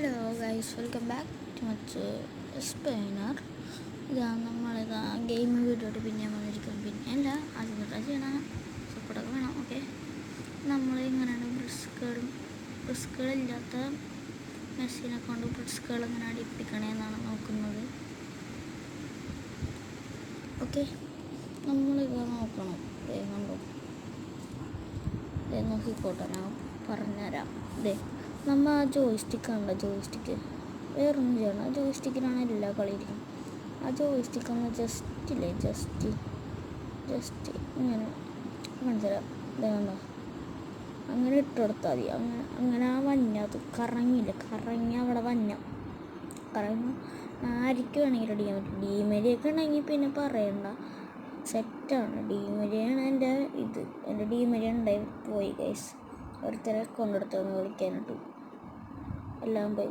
Hello guys, welcome back to much spanner. ഇതാ നമ്മളിതാ game വീഡിയോട്ട് പിന്നെ വന്നിരിക്കും. പിന്നെ അല്ല അതിനൊക്കെ ചെയ്യണം, സപ്പോർട്ടൊക്കെ വേണം. ഓക്കെ, നമ്മളിങ്ങനെയാണ് ബ്രിസ്കുകളില്ലാത്ത മെസ്സിനെ കൊണ്ട് ബ്രിസ്കുകൾ ഇങ്ങനെ അടിപ്പിക്കണേന്നാണ് നോക്കുന്നത്. ഓക്കെ, നമ്മളിത് നോക്കണം. കണ്ടു നോക്കിക്കോട്ടെ, ഞാൻ പറഞ്ഞുതരാം. നമ്മൾ ആ ജോയിസ്റ്റിക്കാണല്ലോ, ജോയിസ്റ്റിക്ക് വേറൊന്നും ചെയ്യണം. ആ ജോയിസ്റ്റിക്കിനാണ് എല്ലാ കളിയിരിക്കും. ആ ജോയിസ്റ്റിക്കൊന്ന് ജസ്റ്റ് ഇങ്ങനെ കാണിച്ചുതരാം. ഇതാണോ, അങ്ങനെ ഇട്ട് കൊടുത്താൽ മതി. അങ്ങനെ ആ അത് കറങ്ങി അവിടെ കറങ്ങി ആർക്ക് വേണമെങ്കിലും അടിക്കാൻ പറ്റും. ഡീമരിയൊക്കെ ഉണ്ടെങ്കിൽ പിന്നെ പറയണ്ട, സെറ്റാണ്. ഡീമരിയാണ് എൻ്റെ ഡീമരി ഉണ്ടായി പോയി ഗൈസ്. ഒരുത്തരെ കൊണ്ടെടുത്ത് വന്ന് കളിക്കാനിട്ടു, എല്ലാം പോയി.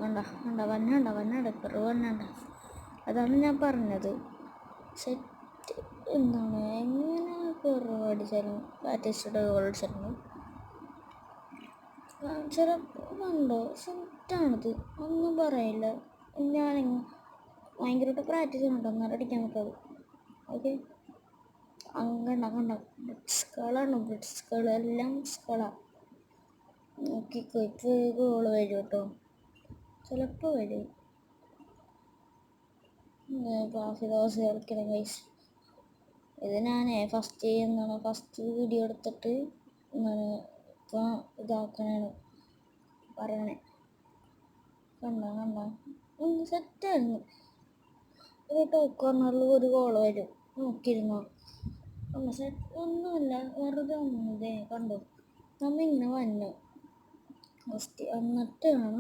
വന്നണ്ട കുറവ്. അതാണ് ഞാൻ പറഞ്ഞത്, സെറ്റ് എന്താണ് എങ്ങനെ കുറവ് അടിച്ചാലും ലാറ്റസ്റ്റ് ഗോൾ അടിച്ചിട്ടുണ്ട്. ചിലപ്പോൾ സെറ്റാണിത്, ഒന്നും പറയില്ല. ഞാനിങ്ങനെ ഭയങ്കരമായിട്ട് പ്രാക്ടീസ് ചെയ്യുന്നുണ്ടോ എന്നാലും അടിക്കാൻ പറ്റുന്നത്. ഓക്കെ, ബ്രിഡ്സ്കളാണ് എല്ലാം നോക്കിക്കോ. ഇപ്പോൾ ഗോള് വരും കേട്ടോ, ചിലപ്പോൾ വരും. ദോശ കളിക്കണം ഗൈസ്. ഇത് ഞാൻ ഫസ്റ്റ് വീഡിയോ എടുത്തിട്ട് ഇപ്പോൾ ഇതാക്കണേണ് പറയണേ. കണ്ട സെറ്റായിരുന്നു. ഒരു ടോപ്പ് കോർണറിൽ ഒരു ഗോള് വരും, നോക്കിയിരുന്നോ. ഒന്നുമില്ല, വെറുതെ ഒന്നതേ കണ്ടു. ഇങ്ങനെ വന്നു ഫസ്റ്റ്, എന്നിട്ടാണ്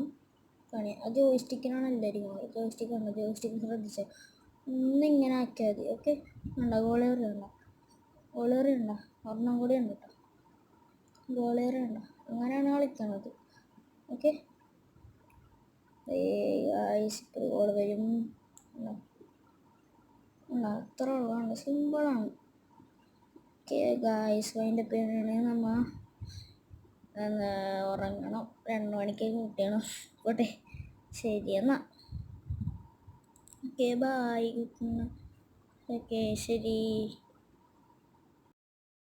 പണി. ആ ജോയിസ്റ്റിക്കിനാണ് എല്ലാവരും ജോയിസ്റ്റിക്ക് ശ്രദ്ധിച്ചാൽ ഒന്നിങ്ങനെ ആക്കിയാൽ മതി. ഓക്കെ, ഗോളേറിയണ്ട ഒരെണ്ണം കൂടി ഉണ്ട് കേട്ടോ. ഗോളേറിയണ്ട, അങ്ങനെയാണ് കളിക്കുന്നത്. ഓക്കെ, ഗോൾ വരും. അത്ര ഉള്ളതാണ്, സിമ്പിളാണ്. ഓക്കെ ഗായ്സ്, അതിൻ്റെ പേരാണെങ്കിൽ നമ്മൾ ഉറങ്ങണം. 2 മണിക്ക് കൂട്ടിയണം. ഓട്ടെ, ശരി എന്നാൽ. Okay, bye. ഓക്കെ, ശരി.